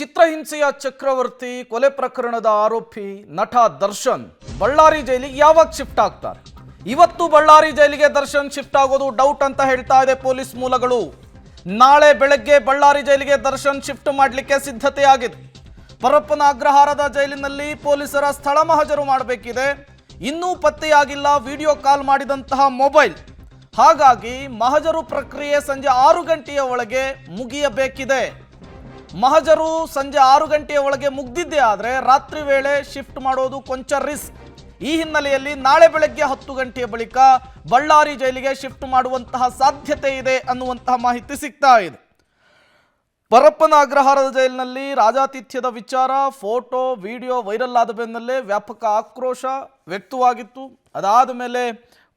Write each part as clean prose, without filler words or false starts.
ಚಿತ್ರಹಿಂಸೆಯ ಚಕ್ರವರ್ತಿ ಕೊಲೆ ಪ್ರಕರಣದ ಆರೋಪಿ ನಟ ದರ್ಶನ್ ಬಳ್ಳಾರಿ ಜೈಲಿಗೆ ಯಾವಾಗ ಶಿಫ್ಟ್ ಆಗ್ತಾರೆ? ಇವತ್ತು ಬಳ್ಳಾರಿ ಜೈಲಿಗೆ ದರ್ಶನ್ ಶಿಫ್ಟ್ ಆಗೋದು ಡೌಟ್ ಅಂತ ಹೇಳ್ತಾ ಇದೆ ಪೊಲೀಸ್ ಮೂಲಗಳು. ನಾಳೆ ಬೆಳಗ್ಗೆ ಬಳ್ಳಾರಿ ಜೈಲಿಗೆ ದರ್ಶನ್ ಶಿಫ್ಟ್ ಮಾಡಲಿಕ್ಕೆ ಸಿದ್ಧತೆ ಆಗಿದೆ. ಪರಪ್ಪನ ಅಗ್ರಹಾರದ ಜೈಲಿನಲ್ಲಿ ಪೊಲೀಸರ ಸ್ಥಳ ಮಹಜರು ಮಾಡಬೇಕಿದೆ. ಇನ್ನೂ ಪತ್ತೆಯಾಗಿಲ್ಲ ವಿಡಿಯೋ ಕಾಲ್ ಮಾಡಿದಂತಹ ಮೊಬೈಲ್. ಹಾಗಾಗಿ ಮಹಜರು ಪ್ರಕ್ರಿಯೆ ಸಂಜೆ 6 ಗಂಟೆಯ ಒಳಗೆ ಮುಗಿಯಬೇಕಿದೆ. ಮಹಜರು ಸಂಜೆ 6 ಗಂಟೆಯ ಒಳಗೆ ಮುಗ್ದಿದ್ದೇ ಆದರೆ ರಾತ್ರಿ ವೇಳೆ ಶಿಫ್ಟ್ ಮಾಡೋದು ಕೊಂಚ ರಿಸ್ಕ್. ಈ ಹಿನ್ನೆಲೆಯಲ್ಲಿ ನಾಳೆ ಬೆಳಗ್ಗೆ 10 ಗಂಟೆಯ ಬಳಿಕ ಬಳ್ಳಾರಿ ಜೈಲಿಗೆ ಶಿಫ್ಟ್ ಮಾಡುವಂತಹ ಸಾಧ್ಯತೆ ಇದೆ ಅನ್ನುವಂತಹ ಮಾಹಿತಿ ಸಿಗ್ತಾ ಇದೆ. ಪರಪ್ಪನ ಅಗ್ರಹಾರದ ಜೈಲಿನಲ್ಲಿ ರಾಜಾತಿಥ್ಯದ ವಿಚಾರ, ಫೋಟೋ ವಿಡಿಯೋ ವೈರಲ್ ಆದ ಬೆನ್ನಲ್ಲೇ ವ್ಯಾಪಕ ಆಕ್ರೋಶ ವ್ಯಕ್ತವಾಗಿತ್ತು. ಅದಾದ ಮೇಲೆ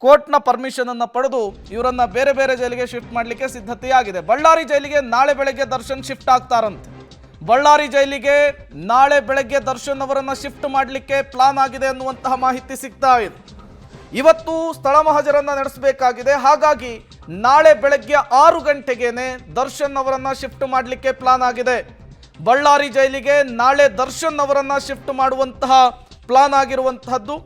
ಕೋರ್ಟ್ನ ಪರ್ಮಿಷನ್ ಅನ್ನು ಪಡೆದು ಇವರನ್ನ ಬೇರೆ ಬೇರೆ ಜೈಲಿಗೆ ಶಿಫ್ಟ್ ಮಾಡಲಿಕ್ಕೆ ಸಿದ್ಧತೆಯಾಗಿದೆ. ಬಳ್ಳಾರಿ ಜೈಲಿಗೆ ನಾಳೆ ಬೆಳಗ್ಗೆ ದರ್ಶನ್ ಶಿಫ್ಟ್ ಆಗ್ತಾರಂತೆ. ಬಳ್ಳಾರಿ ಜೈಲಿಗೆ ನಾಳೆ ಬೆಳಗ್ಗೆ ದರ್ಶನ್ ಅವರನ್ನ ಶಿಫ್ಟ್ ಮಾಡಲಿಕ್ಕೆ ಪ್ಲಾನ್ ಆಗಿದೆ ಅನ್ನುವಂತಹ ಮಾಹಿತಿ ಸಿಗ್ತಾ ಇದೆ. ಇವತ್ತು ಸ್ಥಳ ಮಹಜರನ್ನ ನಡೆಸಬೇಕಾಗಿದೆ. ಹಾಗಾಗಿ ನಾಳೆ ಬೆಳಗ್ಗೆ 6 ಗಂಟೆಗೇನೆ ದರ್ಶನ್ ಅವರನ್ನ ಶಿಫ್ಟ್ ಮಾಡಲಿಕ್ಕೆ ಪ್ಲಾನ್ ಆಗಿದೆ. ಬಳ್ಳಾರಿ ಜೈಲಿಗೆ ನಾಳೆ ದರ್ಶನ್ ಅವರನ್ನ ಶಿಫ್ಟ್ ಮಾಡುವಂತಹ ಪ್ಲಾನ್ ಆಗಿರುವಂತಹದ್ದು.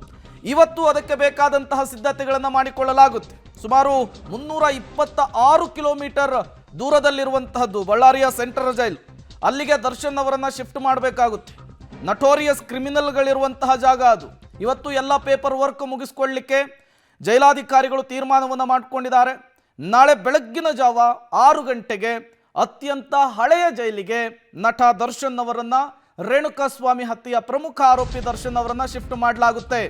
ಇವತ್ತು ಅದಕ್ಕೆ ಬೇಕಾದಂತಹ ಸಿದ್ಧತೆಗಳನ್ನು ಮಾಡಿಕೊಳ್ಳಲಾಗುತ್ತೆ. ಸುಮಾರು 326 ಕಿಲೋಮೀಟರ್ ದೂರದಲ್ಲಿರುವಂತಹದ್ದು ಬಳ್ಳಾರಿಯ ಸೆಂಟ್ರಲ್ ಜೈಲು. ಅಲ್ಲಿಗೆ ದರ್ಶನ್ ಅವರನ್ನ ಶಿಫ್ಟ್ ಮಾಡಬೇಕಾಗುತ್ತೆ. ನಟೋರಿಯಸ್ ಕ್ರಿಮಿನಲ್ಗಳಿರುವಂತಹ ಜಾಗ ಅದು. ಇವತ್ತು ಎಲ್ಲ ಪೇಪರ್ ವರ್ಕ್ ಮುಗಿಸ್ಕೊಳ್ಳಿಕ್ಕೆ ಜೈಲಾಧಿಕಾರಿಗಳು ತೀರ್ಮಾನವನ್ನು ಮಾಡಿಕೊಂಡಿದ್ದಾರೆ. ನಾಳೆ ಬೆಳಗ್ಗಿನ ಜಾವ 6 ಗಂಟೆಗೆ ಅತ್ಯಂತ ಹಳೆಯ ಜೈಲಿಗೆ ನಟ ದರ್ಶನ್ ಅವರನ್ನ, ರೇಣುಕಾಸ್ವಾಮಿ ಹತ್ಯೆಯ ಪ್ರಮುಖ ಆರೋಪಿ ದರ್ಶನ್ ಅವರನ್ನ ಶಿಫ್ಟ್ ಮಾಡಲಾಗುತ್ತೆ.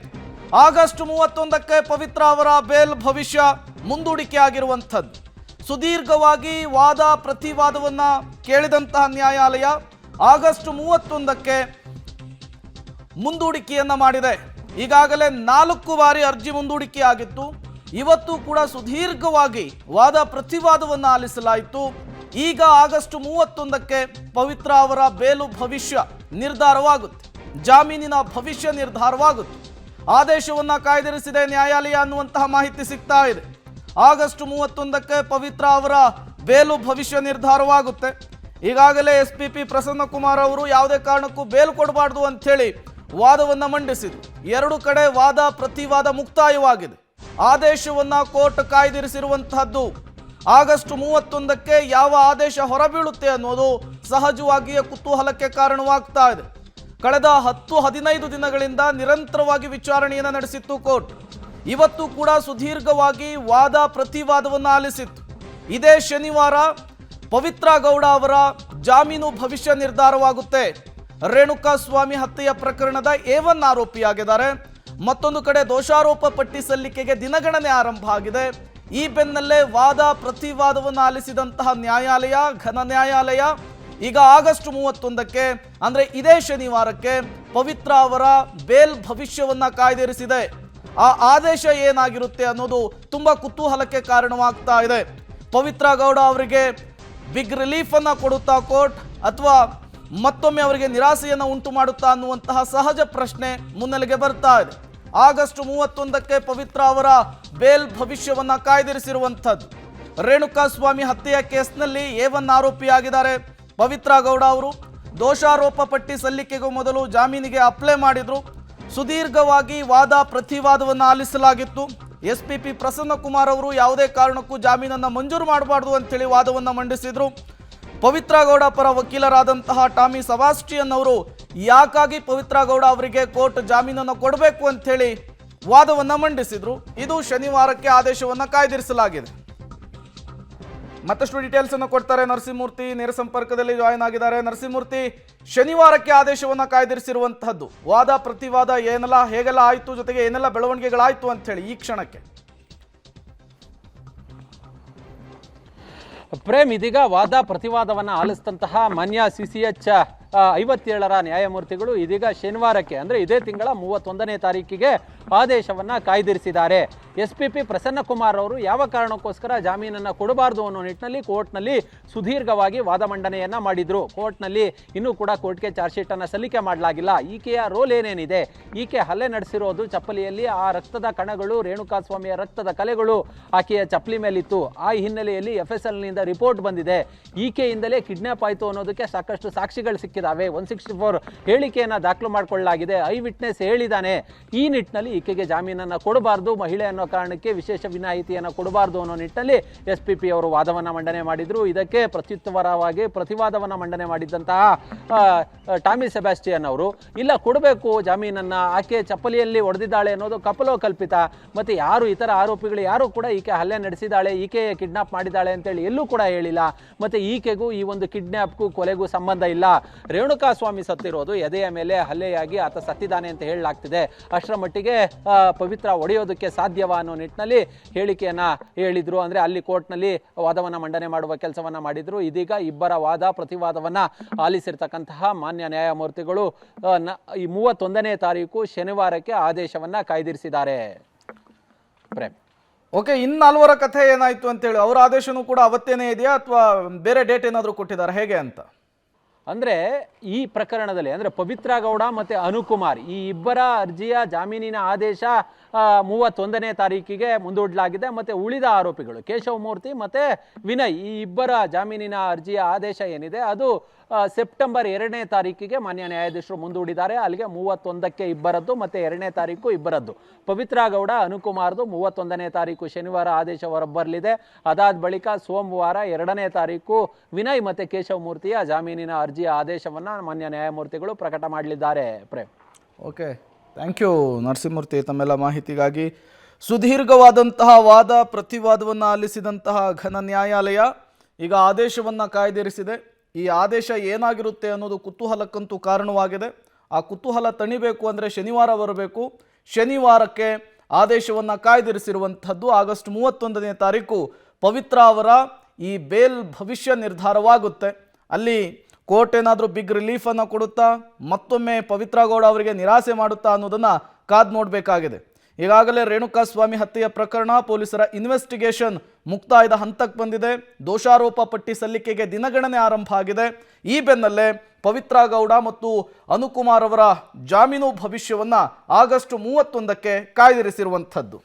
ಆಗಸ್ಟ್ 31ಕ್ಕೆ ಪವಿತ್ರ ಅವರ ಬೇಲ್ ಭವಿಷ್ಯ ಮುಂದೂಡಿಕೆ ಆಗಿರುವಂಥದ್ದು. ಸುದೀರ್ಘವಾಗಿ ವಾದ ಪ್ರತಿವಾದವನ್ನ ಕೇಳಿದಂತಹ ನ್ಯಾಯಾಲಯ ಆಗಸ್ಟ್ 31ಕ್ಕೆ ಮುಂದೂಡಿಕೆಯನ್ನ ಮಾಡಿದೆ. ಈಗಾಗಲೇ 4 ಬಾರಿ ಅರ್ಜಿ ಮುಂದೂಡಿಕೆ ಆಗಿತ್ತು. ಇವತ್ತು ಕೂಡ ಸುದೀರ್ಘವಾಗಿ ವಾದ ಪ್ರತಿವಾದವನ್ನು ಆಲಿಸಲಾಯಿತು. ಈಗ ಆಗಸ್ಟ್ 31ಕ್ಕೆ ಪವಿತ್ರ ಅವರ ಬೇಲು ಭವಿಷ್ಯ ನಿರ್ಧಾರವಾಗುತ್ತೆ, ಜಾಮೀನಿನ ಭವಿಷ್ಯ ನಿರ್ಧಾರವಾಗುತ್ತೆ. ಆದೇಶವನ್ನ ಕಾಯ್ದಿರಿಸಿದೆ ನ್ಯಾಯಾಲಯ ಅನ್ನುವಂತಹ ಮಾಹಿತಿ ಸಿಗ್ತಾ ಇದೆ. ಆಗಸ್ಟ್ 31ಕ್ಕೆ ಪವಿತ್ರ ಅವರ ಬೇಲು ಭವಿಷ್ಯ ನಿರ್ಧಾರವಾಗುತ್ತೆ. ಈಗಾಗಲೇ SPP ಪ್ರಸನ್ನ ಕುಮಾರ್ ಅವರು ಯಾವುದೇ ಕಾರಣಕ್ಕೂ ಬೇಲ್ ಕೊಡಬಾರ್ದು ಅಂಥೇಳಿ ವಾದವನ್ನ ಮಂಡಿಸಿದ್ರು. 2 ಕಡೆ ವಾದ ಪ್ರತಿವಾದ ಮುಕ್ತಾಯವಾಗಿದೆ. ಆದೇಶವನ್ನ ಕೋರ್ಟ್ ಕಾಯ್ದಿರಿಸಿರುವಂತಹದ್ದು. ಆಗಸ್ಟ್ 31ಕ್ಕೆ ಯಾವ ಆದೇಶ ಹೊರಬೀಳುತ್ತೆ ಅನ್ನೋದು ಸಹಜವಾಗಿಯೇ ಕುತೂಹಲಕ್ಕೆ ಕಾರಣವಾಗ್ತಾ ಇದೆ. ಕಳೆದ 10-15 ದಿನಗಳಿಂದ ನಿರಂತರವಾಗಿ ವಿಚಾರಣೆಯನ್ನು ನಡೆಸಿತ್ತು ಕೋರ್ಟ್. ಇವತ್ತು ಕೂಡ ಸುದೀರ್ಘವಾಗಿ ವಾದ ಪ್ರತಿವಾದವನ್ನು ಆಲಿಸಿತ್ತು. ಇದೇ ಶನಿವಾರ ಪವಿತ್ರ ಗೌಡ ಅವರ ಜಾಮೀನು ಭವಿಷ್ಯ ನಿರ್ಧಾರವಾಗುತ್ತೆ. ರೇಣುಕಾಸ್ವಾಮಿ ಹತ್ಯೆಯ ಪ್ರಕರಣದ A1 ಆರೋಪಿಯಾಗಿದ್ದಾರೆ. ಮತ್ತೊಂದು ಕಡೆ ದೋಷಾರೋಪ ಪಟ್ಟಿ ಸಲ್ಲಿಕೆಗೆ ದಿನಗಣನೆ ಆರಂಭ ಆಗಿದೆ. ಈ ಬೆನ್ನಲ್ಲೇ ವಾದ ಪ್ರತಿವಾದವನ್ನು ಆಲಿಸಿದಂತಹ ನ್ಯಾಯಾಲಯ, ಘನ ನ್ಯಾಯಾಲಯ ಈಗ ಆಗಸ್ಟ್ 31ಕ್ಕೆ ಅಂದ್ರೆ ಇದೇ ಶನಿವಾರಕ್ಕೆ ಪವಿತ್ರ ಅವರ ಬೇಲ್ ಭವಿಷ್ಯವನ್ನ ಕಾಯ್ದಿರಿಸಿದೆ. ಆ ಆದೇಶ ಏನಾಗಿರುತ್ತೆ ಅನ್ನೋದು ತುಂಬಾ ಕುತೂಹಲಕ್ಕೆ ಕಾರಣವಾಗ್ತಾ ಇದೆ. ಪವಿತ್ರ ಗೌಡ ಅವರಿಗೆ ಬಿಗ್ ರಿಲೀಫ್ ಅನ್ನ ಕೊಡುತ್ತಾ ಕೋರ್ಟ್, ಅಥವಾ ಮತ್ತೊಮ್ಮೆ ಅವರಿಗೆ ನಿರಾಸೆಯನ್ನು ಉಂಟು ಮಾಡುತ್ತಾ ಅನ್ನುವಂತಹ ಸಹಜ ಪ್ರಶ್ನೆ ಮುನ್ನೆಲೆಗೆ ಬರ್ತಾ ಇದೆ. ಆಗಸ್ಟ್ 31ಕ್ಕೆ ಪವಿತ್ರ ಅವರ ಬೇಲ್ ಭವಿಷ್ಯವನ್ನ ಕಾಯ್ದಿರಿಸಿರುವಂಥದ್ದು. ರೇಣುಕಾಸ್ವಾಮಿ ಹತ್ಯೆಯ ಕೇಸ್ನಲ್ಲಿ A1 ಆರೋಪಿಯಾಗಿದ್ದಾರೆ ಪವಿತ್ರ ಗೌಡ ಅವರು. ದೋಷಾರೋಪ ಪಟ್ಟಿ ಸಲ್ಲಿಕೆಗೂ ಮೊದಲು ಜಾಮೀನಿಗೆ ಅಪ್ಲೈ ಮಾಡಿದ್ರು. ಸುದೀರ್ಘವಾಗಿ ವಾದ ಪ್ರತಿವಾದವನ್ನು ಆಲಿಸಲಾಗಿತ್ತು. SPP ಪ್ರಸನ್ನ ಕುಮಾರ್ ಅವರು ಯಾವುದೇ ಕಾರಣಕ್ಕೂ ಜಾಮೀನನ್ನು ಮಂಜೂರು ಮಾಡಬಾರ್ದು ಅಂತೇಳಿ ವಾದವನ್ನು ಮಂಡಿಸಿದ್ರು. ಪವಿತ್ರ ಗೌಡ ಪರ ವಕೀಲರಾದಂತಹ ಟಾಮಿ ಸಬಾಸ್ಟಿಯನ್ ಅವರು ಯಾಕಾಗಿ ಪವಿತ್ರ ಗೌಡ ಅವರಿಗೆ ಕೋರ್ಟ್ ಜಾಮೀನನ್ನು ಕೊಡಬೇಕು ಅಂಥೇಳಿ ವಾದವನ್ನು ಮಂಡಿಸಿದ್ರು. ಇದು ಶನಿವಾರಕ್ಕೆ ಆದೇಶವನ್ನು ಕಾಯ್ದಿರಿಸಲಾಗಿದೆ. ಮತ್ತಷ್ಟು ಡೀಟೇಲ್ಸ್ ಅನ್ನು ಕೊಡ್ತಾರೆ ನರಸಿಂಹಮೂರ್ತಿ, ನೇರ ಸಂಪರ್ಕದಲ್ಲಿ ಜಾಯಿನ್ ಆಗಿದ್ದಾರೆ. ನರಸಿಂಹಮೂರ್ತಿ, ಶನಿವಾರಕ್ಕೆ ಆದೇಶವನ್ನು ಕಾಯ್ದಿರಿಸಿರುವಂತಹದ್ದು, ವಾದ ಪ್ರತಿವಾದ ಏನೆಲ್ಲ ಹೇಗೆಲ್ಲ ಆಯಿತು, ಜೊತೆಗೆ ಏನೆಲ್ಲ ಬೆಳವಣಿಗೆಗಳಾಯಿತು ಅಂತ ಹೇಳಿ ಈ ಕ್ಷಣಕ್ಕೆ? ಪ್ರೇಮ್, ಇದೀಗ ವಾದ ಪ್ರತಿವಾದವನ್ನು ಆಲಿಸಿದಂತಹ ಮಾನ್ಯ CCH 57ರ ನ್ಯಾಯಮೂರ್ತಿಗಳು ಇದೀಗ ಶನಿವಾರಕ್ಕೆ ಅಂದರೆ ಇದೇ ತಿಂಗಳ 31ನೇ ತಾರೀಕಿಗೆ ಆದೇಶವನ್ನು ಕಾಯ್ದಿರಿಸಿದ್ದಾರೆ. SP ಪ್ರಸನ್ನಕುಮಾರ್ ಅವರು ಯಾವ ಕಾರಣಕ್ಕೋಸ್ಕರ ಜಾಮೀನನ್ನು ಕೊಡಬಾರ್ದು ಅನ್ನೋ ನಿಟ್ಟಿನಲ್ಲಿ ಕೋರ್ಟ್ನಲ್ಲಿ ಸುದೀರ್ಘವಾಗಿ ವಾದ ಮಂಡನೆಯನ್ನ ಮಾಡಿದ್ರು. ಕೋರ್ಟ್ನಲ್ಲಿ ಇನ್ನೂ ಕೂಡ ಕೋರ್ಟ್ಗೆ ಚಾರ್ಜ್ ಶೀಟ್ ಅನ್ನು ಸಲ್ಲಿಕೆ ಮಾಡಲಾಗಿಲ್ಲ. ಈಕೆಯ ರೋಲ್ ಏನೇನಿದೆ, ಈಕೆ ಹಲ್ಲೆ ನಡೆಸಿರೋದು ಚಪ್ಪಲಿಯಲ್ಲಿ, ಆ ರಕ್ತದ ಕಣಗಳು, ರೇಣುಕಾಸ್ವಾಮಿಯ ರಕ್ತದ ಕಲೆಗಳು ಆಕೆಯ ಚಪ್ಪಲಿ ಮೇಲಿತ್ತು. ಆ ಹಿನ್ನೆಲೆಯಲ್ಲಿ FSL ನಿಂದ ರಿಪೋರ್ಟ್ ಬಂದಿದೆ. ಈಕೆಯಿಂದಲೇ ಕಿಡ್ನಾಪ್ ಆಯಿತು ಅನ್ನೋದಕ್ಕೆ ಸಾಕಷ್ಟು ಸಾಕ್ಷಿಗಳು ಸಿಕ್ಕಿದಾವೆ. 164 ಹೇಳಿಕೆಯನ್ನು ದಾಖಲು ಮಾಡಿಕೊಳ್ಳಲಾಗಿದೆ. ಐ ವಿಟ್ನೆಸ್ ಹೇಳಿದ್ದಾನೆ. ಈ ನಿಟ್ಟಿನಲ್ಲಿ ಈಕೆಗೆ ಜಾಮೀನನ್ನು ಕೊಡಬಾರ್ದು, ಮಹಿಳೆ ಅನ್ನೋ ಕಾರಣಕ್ಕೆ ವಿಶೇಷ ವಿನಾಯಿತಿಯನ್ನು ಕೊಡಬಾರ್ದು ಅನ್ನೋ ನಿಟ್ಟಿನಲ್ಲಿ SPP ಅವರು ವಾದವನ್ನು ಮಂಡನೆ ಮಾಡಿದ್ರು. ಇದಕ್ಕೆ ಪ್ರತ್ಯುತ್ತರವಾಗಿ ಪ್ರತಿವಾದವನ್ನು ಮಂಡನೆ ಮಾಡಿದ್ದಂತಹ ಟಾಮಿ ಸೆಬಾಸ್ಟಿಯನ್ ಅವರು ಇಲ್ಲ ಕೊಡಬೇಕು ಜಾಮೀನನ್ನು, ಆಕೆ ಚಪ್ಪಲಿಯಲ್ಲಿ ಹೊಡೆದಿದ್ದಾಳೆ ಅನ್ನೋದು ಕಪೋಲಕಲ್ಪಿತ, ಮತ್ತು ಯಾರು ಇತರ ಆರೋಪಿಗಳು ಯಾರು ಕೂಡ ಈಕೆ ಹಲ್ಲೆ ನಡೆಸಿದ್ದಾಳೆ, ಈಕೆ ಕಿಡ್ನಾಪ್ ಮಾಡಿದ್ದಾಳೆ ಅಂತೇಳಿ ಎಲ್ಲೂ ಕೂಡ ಹೇಳಿಲ್ಲ. ಮತ್ತು ಈಕೆಗೂ ಈ ಒಂದು ಕಿಡ್ನಾಪ್ಗೂ ಕೊಲೆಗೂ ಸಂಬಂಧ ಇಲ್ಲ. ರೇಣುಕಾಸ್ವಾಮಿ ಸತ್ತಿರೋದು ಎದೆಯ ಮೇಲೆ ಹಲ್ಲೆಯಾಗಿ ಆತ ಸತ್ತಿದ್ದಾನೆ ಅಂತ ಹೇಳಲಾಗ್ತಿದೆ. ಅಷ್ಟರ ಮಟ್ಟಿಗೆ ಪವಿತ್ರ ಒಡೆಯೋದಕ್ಕೆ ಸಾಧ್ಯವಾ ಅನ್ನೋ ನಿಟ್ಟಿನಲ್ಲಿ ಹೇಳಿಕೆಯನ್ನು ಹೇಳಿದರು. ಅಂದರೆ ಅಲ್ಲಿ ಕೋರ್ಟ್ನಲ್ಲಿ ವಾದವನ್ನು ಮಂಡನೆ ಮಾಡುವ ಕೆಲಸವನ್ನು ಮಾಡಿದರು. ಇದೀಗ ಇಬ್ಬರ ವಾದ ಪ್ರತಿವಾದವನ್ನು ಆಲಿಸಿರ್ತಕ್ಕಂತಹ ಮಾನ್ಯ ನ್ಯಾಯಮೂರ್ತಿಗಳು ಈ 31ನೇ ತಾರೀಕು ಶನಿವಾರಕ್ಕೆ ಆದೇಶವನ್ನು ಕಾಯ್ದಿರಿಸಿದ್ದಾರೆ. ಪ್ರೇಮ್, ಓಕೆ, ಇನ್ನು ಕಥೆ ಏನಾಯ್ತು ಅಂತೇಳಿ ಅವರ ಆದೇಶನೂ ಕೂಡ ಅವತ್ತೇನೇ ಇದೆಯಾ ಅಥವಾ ಬೇರೆ ಡೇಟ್ ಏನಾದರೂ ಕೊಟ್ಟಿದ್ದಾರೆ ಹೇಗೆ ಅಂತ? ಅಂದರೆ ಈ ಪ್ರಕರಣದಲ್ಲಿ ಅಂದರೆ ಪವಿತ್ರ ಗೌಡ ಮತ್ತು ಅನುಕುಮಾರ್ ಈ ಇಬ್ಬರ ಅರ್ಜಿಯ ಜಾಮೀನಿನ ಆದೇಶ 31ನೇ ತಾರೀಕಿಗೆ ಮುಂದೂಡಲಾಗಿದೆ. ಮತ್ತು ಉಳಿದ ಆರೋಪಿಗಳು ಕೇಶವಮೂರ್ತಿ ಮತ್ತು ವಿನಯ್ ಈ ಇಬ್ಬರ ಜಾಮೀನಿನ ಅರ್ಜಿಯ ಆದೇಶ ಏನಿದೆ ಅದು ಸೆಪ್ಟೆಂಬರ್ 2ನೇ ತಾರೀಕಿಗೆ ಮಾನ್ಯ ನ್ಯಾಯಾಧೀಶರು ಮುಂದೂಡಿದ್ದಾರೆ. ಅಲ್ಲಿಗೆ 31ಕ್ಕೆ ಇಬ್ಬರದ್ದು ಮತ್ತು 2ನೇ ತಾರೀಕು ಇಬ್ಬರದ್ದು. ಪವಿತ್ರ ಗೌಡ ಅನುಕುಮಾರ್ದು 31ನೇ ತಾರೀಕು ಶನಿವಾರ ಆದೇಶ ಹೊರಬರಲಿದೆ. ಅದಾದ ಬಳಿಕ ಸೋಮವಾರ 2ನೇ ತಾರೀಕು ವಿನಯ್ ಮತ್ತು ಕೇಶವಮೂರ್ತಿಯ ಜಾಮೀನಿನ ಅರ್ಜಿಯ ಆದೇಶವನ್ನು ಮಾನ್ಯ ನ್ಯಾಯಮೂರ್ತಿಗಳು ಪ್ರಕಟ ಮಾಡಲಿದ್ದಾರೆ. Prem, okay, thank you Narasimhamurthy ತಮ್ಮೆಲ್ಲ ಮಾಹಿತಿಗಾಗಿ. ಸುದೀರ್ಘವಾದಂತಹ ವಾದ ಪ್ರತಿವಾದವನ್ನು ಆಲಿಸಿದಂತಹ ಘನ ನ್ಯಾಯಾಲಯ ಈಗ ಆದೇಶವನ್ನು ಕಾಯ್ದಿರಿಸಿದೆ. ಈ ಆದೇಶ ಏನಾಗಿರುತ್ತೆ ಅನ್ನೋದು ಕುತೂಹಲಕ್ಕಂತೂ ಕಾರಣವಾಗಿದೆ. ಆ ಕುತೂಹಲ ತಣಿಬೇಕು ಅಂದರೆ ಶನಿವಾರ ಬರಬೇಕು. ಶನಿವಾರಕ್ಕೆ ಆದೇಶವನ್ನು ಕಾಯ್ದಿರಿಸಿರುವಂಥದ್ದು. ಆಗಸ್ಟ್ 31ನೇ ತಾರೀಕು ಪವಿತ್ರ ಅವರ ಈ ಬೇಲ್ ಭವಿಷ್ಯ ನಿರ್ಧಾರವಾಗುತ್ತೆ. ಅಲ್ಲಿ ಕೋರ್ಟ್ ಏನಾದರೂ ಬಿಗ್ ರಿಲೀಫನ್ನು ಕೊಡುತ್ತಾ, ಮತ್ತೊಮ್ಮೆ ಪವಿತ್ರ ಗೌಡ ಅವರಿಗೆ ನಿರಾಸೆ ಮಾಡುತ್ತಾ ಅನ್ನೋದನ್ನು ಕಾದು ನೋಡಬೇಕಾಗಿದೆ. ಈಗಾಗಲೇ ರೇಣುಕಾಸ್ವಾಮಿ ಹತ್ಯೆಯ ಪ್ರಕರಣ ಪೊಲೀಸರ ಇನ್ವೆಸ್ಟಿಗೇಷನ್ ಮುಕ್ತಾಯದ ಹಂತಕ್ಕೆ ಬಂದಿದೆ. ದೋಷಾರೋಪ ಪಟ್ಟಿ ಸಲ್ಲಿಕೆಗೆ ದಿನಗಣನೆ ಆರಂಭ ಆಗಿದೆ. ಈ ಬೆನ್ನಲ್ಲೇ ಪವಿತ್ರ ಗೌಡ ಮತ್ತು ಅನುಕುಮಾರ್ ಅವರ ಜಾಮೀನು ಭವಿಷ್ಯವನ್ನು ಆಗಸ್ಟ್ 31ಕ್ಕೆ ಕಾಯ್ದಿರಿಸಿರುವಂಥದ್ದು.